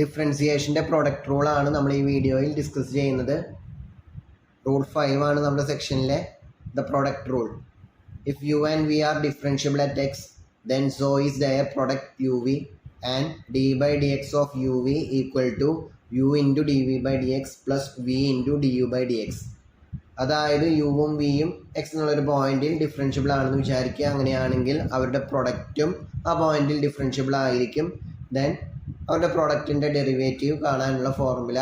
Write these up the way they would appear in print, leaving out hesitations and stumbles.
ഡിഫറൻസിയേഷൻ്റെ product റൂളാണ് നമ്മൾ ഈ വീഡിയോയിൽ ഡിസ്കസ് ചെയ്യുന്നത്. റൂൾ 5 ആണ് നമ്മുടെ സെക്ഷനിലെ the product rule. If u and v are differentiable at x then so is their product uv and d by dx of uv equal to u into dv by dx plus v into du by dx. അതായത് യുവും വിയും X എന്നുള്ളൊരു പോയിന്റിൽ differentiable ആണെന്ന് വിചാരിക്കുക. അങ്ങനെയാണെങ്കിൽ അവരുടെ പ്രൊഡക്റ്റും ആ പോയിന്റിൽ ഡിഫറൻഷ്യബിൾ ആയിരിക്കും. ദെൻ അവരുടെ പ്രൊഡക്റ്റിൻ്റെ ഡെറിവേറ്റീവ് കാണാനുള്ള formula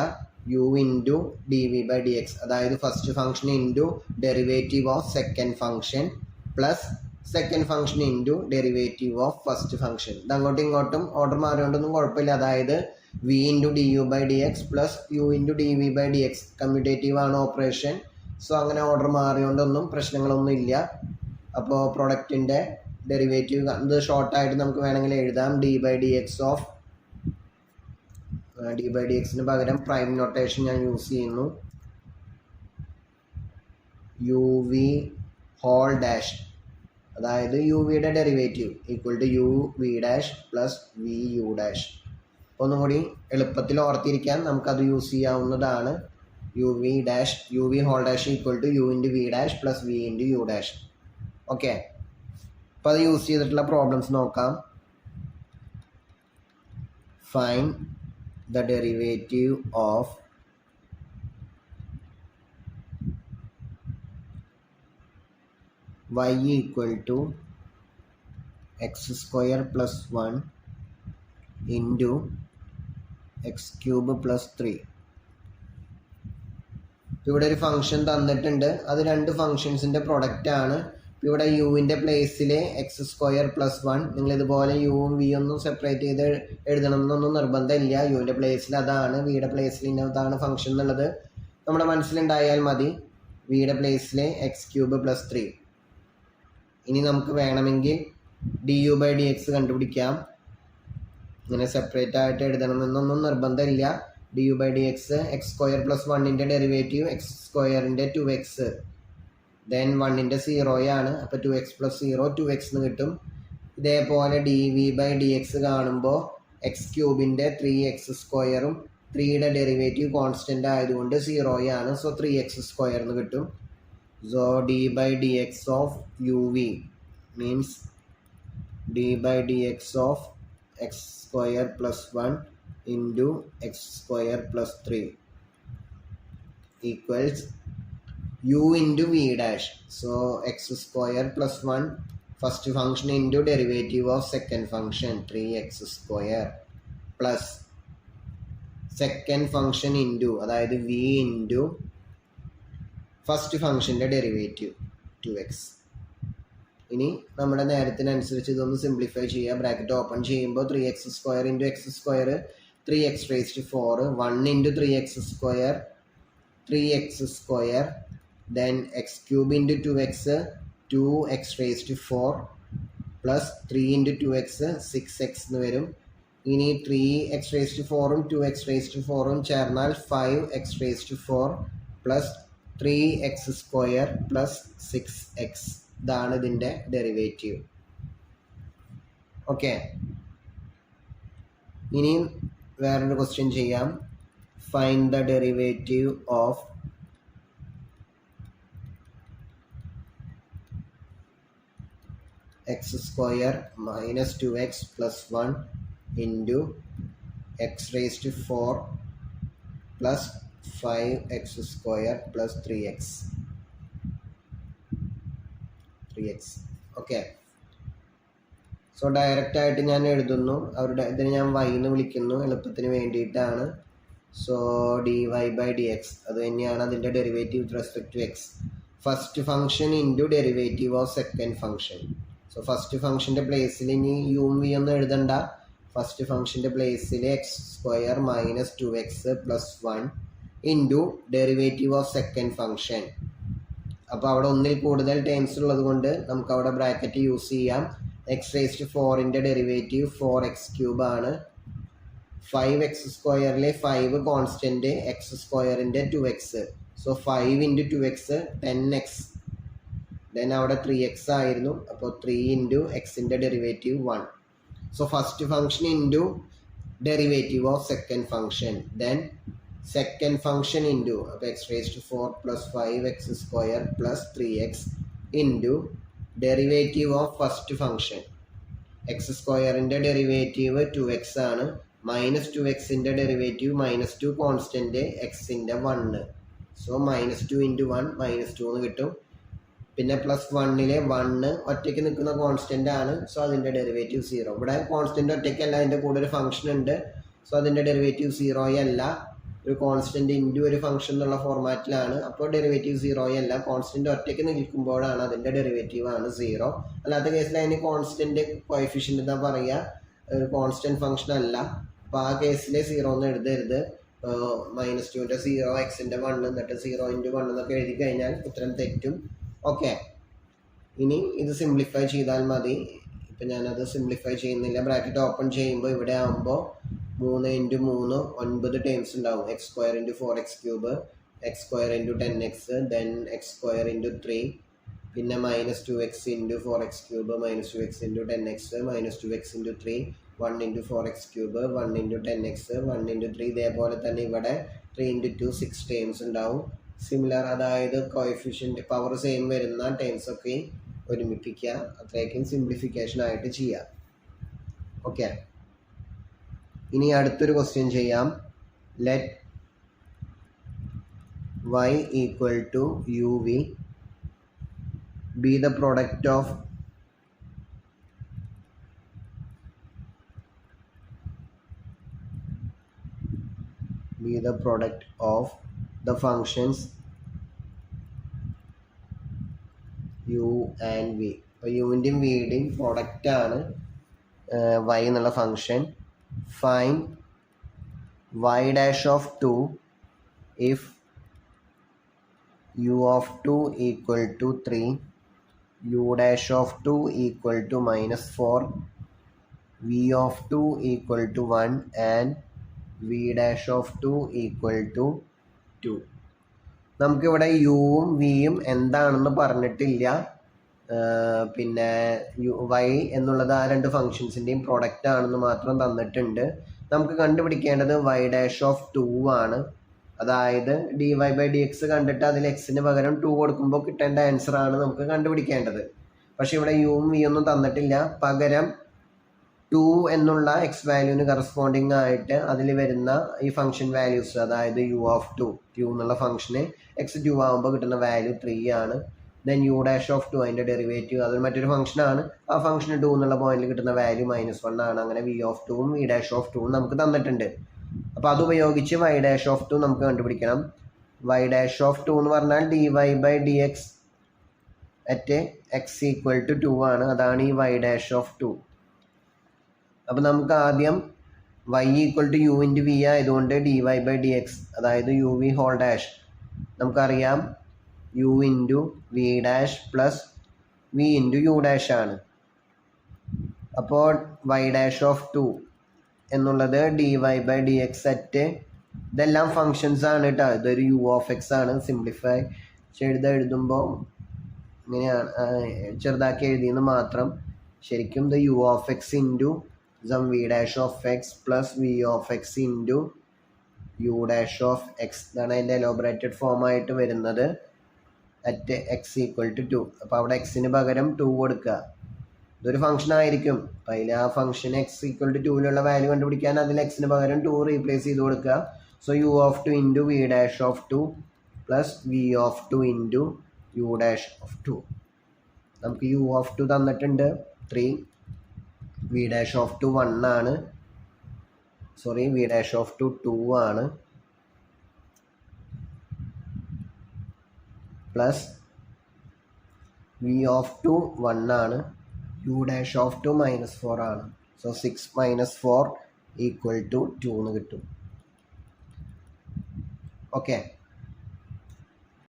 u into d V by D x, അതായത് first function into derivative of second function plus second function into derivative of first function. ഇത് അങ്ങോട്ടും ഇങ്ങോട്ടും ഓർഡർ മാറിയോണ്ടൊന്നും കുഴപ്പമില്ല. അതായത് v into d u by D x plus u into d V by D x commutative ആണ് operation. So അങ്ങനെ order മാറിയോണ്ടൊന്നും പ്രശ്നങ്ങളൊന്നും ഇല്ല. അപ്പോൾ പ്രൊഡക്റ്റിൻ്റെ ഡെറിവേറ്റീവ് ഇത് ഷോർട്ടായിട്ട് നമുക്ക് വേണമെങ്കിൽ എഴുതാം. D by D X of D by D എക്സിന് പകരം പ്രൈം നൊട്ടേഷൻ ഞാൻ യൂസ് ചെയ്യുന്നു. യു വി ഹോൾ ഡാഷ്, അതായത് യു വിയുടെ derivative equal to U V dash plus V U dash. അപ്പോൾ ഒന്നും കൂടി എളുപ്പത്തിൽ ഓർത്തിരിക്കാൻ നമുക്കത് യൂസ് ചെയ്യാവുന്നതാണ്. U V dash U V whole dash equal to U into V dash plus V into U dash. Okay, അപ്പോൾ അത് യൂസ് ചെയ്തിട്ടുള്ള പ്രോബ്ലംസ് നോക്കാം. Find the derivative of y equal to x square plus 1 into x cube plus 3. ഇവിടെ ഒരു function തന്നിട്ടുണ്ട്. അത് രണ്ട് ഫംഗ്ഷൻസിൻ്റെ product ആണ്. ഇവിടെ യുവിൻ്റെ പ്ലേസിൽ എക്സ് സ്ക്വയർ പ്ലസ് 1, നിങ്ങളിതുപോലെ യുവും വി ഒന്നും സെപ്പറേറ്റ് ചെയ്ത് എഴുതണം എന്നൊന്നും നിർബന്ധമില്ല. യുവിൻ്റെ പ്ലേസിൽ അതാണ്, വിയുടെ പ്ലേസിൽ ഇന്നതാണ് ഫംഗ്ഷൻ എന്നുള്ളത് നമ്മുടെ മനസ്സിലുണ്ടായാൽ മതി. വിയുടെ പ്ലേസിൽ എക്സ് ക്യൂബ് പ്ലസ് 3. ഇനി നമുക്ക് വേണമെങ്കിൽ d u by D x കണ്ടുപിടിക്കാം. ഇങ്ങനെ സെപ്പറേറ്റ് ആയിട്ട് എഴുതണമെന്നൊന്നും നിർബന്ധമില്ല. D u by D x x square plus 1ൻ്റെ ഡെറിവേറ്റീവ് എക്സ് സ്ക്വയറിൻ്റെ 2x, ദെൻ 1ൻ്റെ 0 ആണ്. അപ്പോൾ 2x പ്ലസ് 0 2x എന്ന് കിട്ടും. ഇതേപോലെ D V by D X കാണുമ്പോൾ എക്സ് ക്യൂബിൻ്റെ 3x സ്ക്വയറും 3യുടെ ഡെറിവേറ്റീവ് കോൺസ്റ്റൻ്റ് ആയതുകൊണ്ട് 0 ആണ്. സോ 3x സ്ക്വയർ എന്ന് കിട്ടും. So d by dx of uv means d by dx of x square plus 1 into x square plus 3 equals u into v dash. So x square plus 1 first function into derivative of second function 3x square plus second function into അതായത് v into first ഫംഗ്ഷൻ്റെ derivative 2x. ഇനി നമ്മുടെ നേരത്തിനനുസരിച്ച് ഇതൊന്ന് simplify ചെയ്യുക. Bracket open ചെയ്യുമ്പോൾ 3x square into x square 3x raise to 4, 1 into 3x square 3x square, then x cube into 2x 2x raise to 4 plus 3 into 2x 6x എന്ന് വരും. ഇനി 3x raise to 4ഉം 2x raise to 4ഉം ചേർന്നാൽ 5x raise to 4 plus 3x square plus 6x. ഇതാണ് ഇതിൻ്റെ derivative. Okay, ഇനിയും വേറൊരു ക്വസ്റ്റ്യൻ ചെയ്യാം. Find the derivative of x square minus 2x plus 1 into X raise to 4 plus 5x square plus 3x. Okay, so ഡയറക്റ്റായിട്ട് ഞാൻ എഴുതുന്നു. അവരുടെ ഇതിന് ഞാൻ y എന്ന് വിളിക്കുന്നു എളുപ്പത്തിന് വേണ്ടിയിട്ടാണ്. So d y by D x അത് തന്നെയാണ് അതിൻ്റെ derivative with respect to x. First function into derivative of second function. So first ഫംഗ്ഷൻ്റെ പ്ലേസിൽ ഇനി യും വി ഒന്നും എഴുതണ്ട. ഫസ്റ്റ് ഫംഗ്ഷൻ്റെ പ്ലേസിൽ x square minus 2x plus 1 into derivative of second function. അപ്പോൾ അവിടെ ഒന്നിൽ കൂടുതൽ ടേംസ് ഉള്ളത് കൊണ്ട് നമുക്ക് അവിടെ ബ്രാക്കറ്റ് യൂസ് ചെയ്യാം. എക്സ് റേസ് ടു 4ൻ്റെ ഡെറിവേറ്റീവ് 4x ക്യൂബ് ആണ്. 5x സ്ക്വയറിൽ 5 കോൺസ്റ്റൻറ്റ്, എക്സ് സ്ക്വയറിൻ്റെ 2x. So 5 into 2x 10x, then അവിടെ 3x ആയിരുന്നു. അപ്പോൾ 3 ഇൻറ്റു എക്സിൻ്റെ derivative 1. So first function into derivative of second function, then second function into x raised to 4 plus 5x square plus 3x into derivative of first function. x സ്ക്വയറിൻ്റെ derivative 2x ആണ്, minus 2xൻ്റെ derivative -2 constant എക്സിൻ്റെ 1. So -2 × 1 -2 എന്ന് കിട്ടും. പിന്നെ +1 1 ഒറ്റയ്ക്ക് നിൽക്കുന്ന constant ആണ്, so അതിൻ്റെ ഡെറിവേറ്റീവ് 0. ഇവിടെ കോൺസ്റ്റൻ്റ് ഒറ്റയ്ക്കല്ല, അതിൻ്റെ കൂടെ ഒരു ഫംഗ്ഷൻ ഉണ്ട്, സോ അതിൻ്റെ ഡെറിവേറ്റീവ് 0 അല്ല, ഒരു കോൺസ്റ്റൻ്റ് ഇൻറ്റു ഒരു ഫംഗ്ഷൻ എന്നുള്ള ഫോർമാറ്റിലാണ്. അപ്പോൾ ഡെറിവേറ്റീവ് 0 അല്ല, കോൺസ്റ്റൻ്റ് ഒറ്റയ്ക്ക് നിൽക്കുമ്പോഴാണ് അതിൻ്റെ ഡെറിവേറ്റീവ് ആണ് 0. അല്ലാത്ത കേസിൽ അതിന് കോൺസ്റ്റൻ്റ് കോഎഫിഷ്യൻ്റ് എന്താ പറയുക, ഒരു കോൺസ്റ്റൻ്റ് ഫംഗ്ഷൻ അല്ല. അപ്പോൾ ആ കേസിൽ 0 എന്ന് എഴുതരുത്. -2ൻ്റെ 0 എക്സിൻ്റെ 1 എന്നിട്ട് 0 × 1 എന്നൊക്കെ എഴുതി കഴിഞ്ഞാൽ ഉത്തരം തെറ്റും. ഓക്കെ, ഇനി ഇത് സിംപ്ലിഫൈ ചെയ്താൽ മതി. ഇപ്പം ഞാനത് സിംപ്ലിഫൈ ചെയ്യുന്നില്ല. ബ്രാക്കറ്റ് ഓപ്പൺ ചെയ്യുമ്പോൾ ഇവിടെ ആകുമ്പോൾ 3 × 3 9 ടേംസ് ഉണ്ടാവും. x² × 4x³ x² × 10x then x² × 3 പിന്നെ -2x × 4x³ -2x × 10x -2x × 3 1 × 4x³ 1 × 10x 1 × 3. ഇതേപോലെ തന്നെ ഇവിടെ 3 × 2 6 ടേംസ് ഉണ്ടാവും. സിമിലർ, അതായത് കോഎഫിഷ്യൻ്റ് പവർ സെയിം വരുന്ന ടേംസ് ഒക്കെ ഒരുമിപ്പിക്കുക. അത്രയ്ക്കും സിംപ്ലിഫിക്കേഷൻ ആയിട്ട് ചെയ്യാം. ഓക്കെ, ഇനി അടുത്തൊരു ക്വസ്റ്റ്യൻ ചെയ്യാം. Let y = uv be the product of the functions u and v. അപ്പോൾ യുവിൻ്റെയും വിയുടെയും പ്രൊഡക്റ്റാണ് y എന്നുള്ള function. Find y dash of 2 if u of 2 = 3, u dash of 2 = -4, v of 2 = 1 and v dash of 2 = 2. നമുക്കിവിടെ യുവും വിയും എന്താണെന്ന് പറഞ്ഞിട്ടില്ല. പിന്നെ y എന്നുള്ളത് ആ രണ്ട് ഫങ്ഷൻസിൻ്റെയും പ്രോഡക്റ്റ് ആണെന്ന് മാത്രം തന്നിട്ടുണ്ട്. നമുക്ക് കണ്ടുപിടിക്കേണ്ടത് y dash of 2 ആണ്. അതായത് dy/dx കണ്ടിട്ട് അതിൽ എക്സിന് പകരം 2 കൊടുക്കുമ്പോൾ കിട്ടേണ്ട ആൻസറാണ് നമുക്ക് കണ്ടുപിടിക്കേണ്ടത്. പക്ഷേ ഇവിടെ യുവും വി ഒന്നും തന്നിട്ടില്ല. പകരം 2 എന്നുള്ള എക്സ് വാല്യൂവിന് കറസ്പോണ്ടിങ് ആയിട്ട് അതിൽ വരുന്ന ഈ ഫംഗ്ഷൻ വാല്യൂസ്, അതായത് u of 2 എന്നുള്ള ഫംഗ്ഷന് x2 ആകുമ്പോൾ കിട്ടുന്ന വാല്യൂ 3 ആണ്. ദെൻ u dash of 2 അതിൻ്റെ ഡെറിവേറ്റീവ്, അതൊരു മറ്റൊരു ഫംഗ്ഷനാണ്. ആ ഫംഗ്ഷന് 2 എന്നുള്ള പോയിന്റിൽ കിട്ടുന്ന വാല്യൂ -1 ആണ്. അങ്ങനെ v of 2 v dash of 2 നമുക്ക് തന്നിട്ടുണ്ട്. അപ്പോൾ അതുപയോഗിച്ച് y dash of 2 നമുക്ക് കണ്ടുപിടിക്കണം. y dash of 2 എന്ന് പറഞ്ഞാൽ dy/dx at x = 2 ആണ്. അതാണ് ഈ y dash of 2. അപ്പോൾ നമുക്ക് ആദ്യം y = u × v ആയതുകൊണ്ട് dy/dx, അതായത് uv ഹോൾ ഡാഷ് നമുക്കറിയാം u × v dash plus v × u dash ആണ്. അപ്പോൾ y dash of 2 എന്നുള്ളത് dy/dx അറ്റ്, ഇതെല്ലാം ഫങ്ഷൻസ് ആണ് കേട്ടോ. ഇതൊരു u of x ആണ്. സിംപ്ലിഫൈ എഴുതുമ്പോൾ ഇങ്ങനെയാണ്, ചെറുതാക്കി എഴുതിയെന്ന് മാത്രം. ശരിക്കും ഇത് u of x × some v dash of x plus v of x × u dash of x. ഇതാണ് അതിൻ്റെ എലോബറേറ്റഡ് ഫോം ആയിട്ട് വരുന്നത്. At x = 2. അപ്പോൾ അവിടെ എക്സിന് പകരം 2 കൊടുക്കുക. ഇതൊരു ഫംഗ്ഷൻ ആയിരിക്കും. അപ്പോൾ അതിൽ ആ ഫംഗ്ഷൻ x = 2 വാല്യൂ കണ്ടുപിടിക്കാൻ അതിൽ എക്സിന് പകരം 2 റീപ്ലേസ് ചെയ്ത് കൊടുക്കുക. So u of 2 × v dash of 2 plus v of 2 × u dash of 2. നമുക്ക് u of 2 തന്നിട്ടുണ്ട് 3, v dash of 2 1 ആണ്, സോറി v dash of 2 2 ആണ്, പ്ലസ് v of 2 1 ആണ്, u dash of 2 -4 ആണ്. സോ 6 - 4 = 2 എന്ന് കിട്ടും. ഓക്കെ,